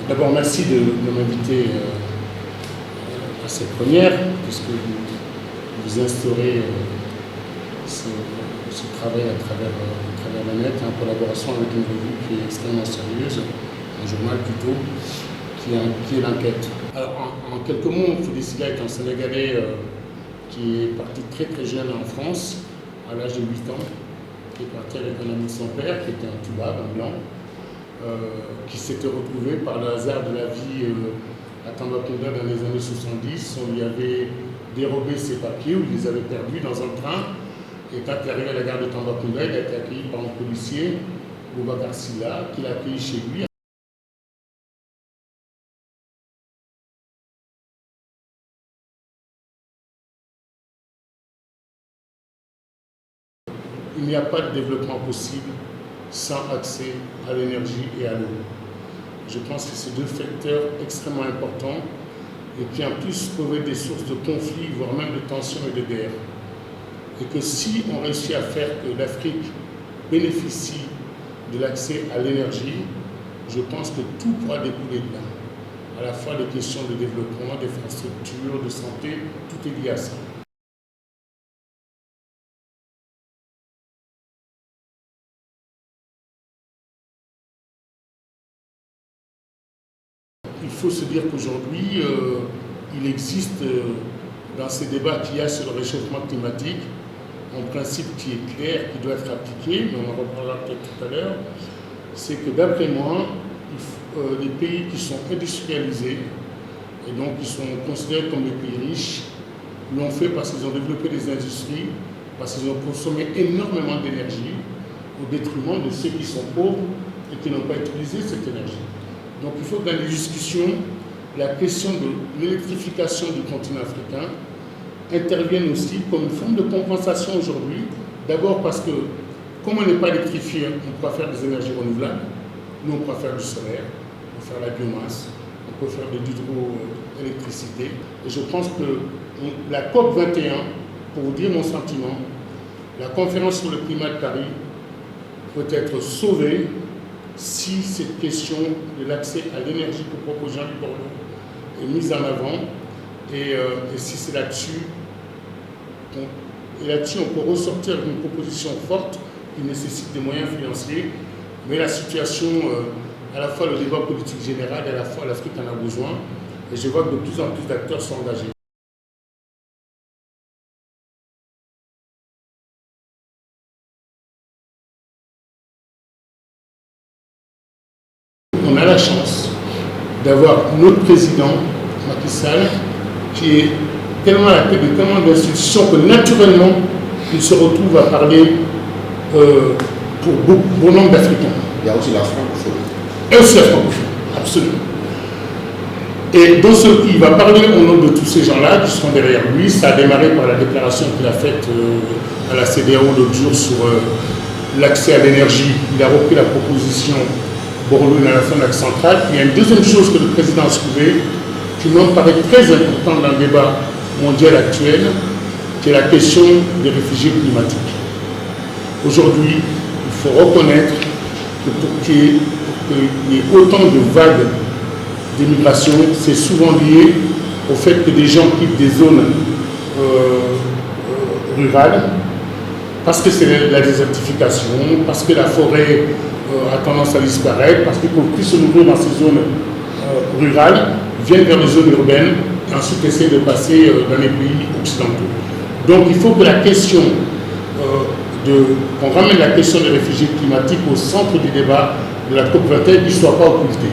D'abord, merci de m'inviter à cette première, puisque vous instaurez ce travail à travers la net, en collaboration avec une revue qui est extrêmement sérieuse, un journal plutôt, qui est l'enquête. Alors, en quelques mots, Félicilla est un Sénégalais qui est parti très très jeune en France, à l'âge de 8 ans, qui est parti avec un ami de son père, qui était un tubabe, un blanc, qui s'était retrouvé par le hasard de la vie à Tambacounda dans les années 70. On lui avait dérobé ses papiers, ou il les avait perdus dans un train. Et quand il est arrivé à la gare de Tambacounda, il a été accueilli par un policier, Boubacar Silla, qui l'a accueilli chez lui. Il n'y a pas de développement possible sans accès à l'énergie et à l'eau. Je pense que c'est deux facteurs extrêmement importants et qui en plus peuvent être des sources de conflits, voire même de tensions et de guerres. Et que si on réussit à faire que l'Afrique bénéficie de l'accès à l'énergie, je pense que tout pourra découler de là. À la fois les questions de développement, d'infrastructures, de santé, tout est lié à ça. Il faut se dire qu'aujourd'hui, il existe dans ces débats qu'il y a sur le réchauffement climatique un principe qui est clair, qui doit être appliqué, mais on en reparlera peut-être tout à l'heure, c'est que d'après moi, les pays qui sont industrialisés et donc qui sont considérés comme des pays riches l'ont fait parce qu'ils ont développé des industries, parce qu'ils ont consommé énormément d'énergie au détriment de ceux qui sont pauvres et qui n'ont pas utilisé cette énergie. Donc il faut que dans les discussions, la question de l'électrification du continent africain intervienne aussi comme une forme de compensation aujourd'hui. D'abord parce que, comme on n'est pas électrifié, on peut faire des énergies renouvelables. Nous, on peut faire du solaire, on peut faire la biomasse, on peut faire de l'hydroélectricité. Et je pense que la COP 21, pour vous dire mon sentiment, la conférence sur le climat de Paris peut être sauvée si cette question de l'accès à l'énergie que propose Jean-Luc Borloo est mise en avant et si c'est là-dessus, on peut ressortir avec une proposition forte qui nécessite des moyens financiers, mais la situation, à la fois le débat politique général et à la fois l'Afrique en a besoin, et je vois que de plus en plus d'acteurs sont engagés. On a la chance d'avoir notre président, Macky Sall, qui est tellement à la tête de tellement d'institutions que naturellement, il se retrouve à parler pour bon nombre d'Africains. Il y a aussi la francophonie. Et aussi la francophonie, absolument. Et dans ce qui il va parler au nom de tous ces gens-là qui seront derrière lui. Ça a démarré par la déclaration qu'il a faite à la CEDEAO l'autre jour sur l'accès à l'énergie. Il a repris la proposition Borloo dans la fin de l'Axe central. Il y a une deuxième chose que le président a soulevée, qui me paraît très importante dans le débat mondial actuel, qui est la question des réfugiés climatiques. Aujourd'hui, il faut reconnaître que pour qu'il y ait autant de vagues d'immigration, c'est souvent lié au fait que des gens quittent des zones rurales, parce que c'est la désertification, parce que la forêt a tendance à disparaître, parce qu'ils ne peuvent plus se nourrir dans ces zones rurales, viennent vers les zones urbaines et ensuite essaient de passer dans les pays occidentaux. Donc il faut que la question, qu'on ramène la question des réfugiés climatiques au centre du débat de la COP 21 qui ne soit pas occultée.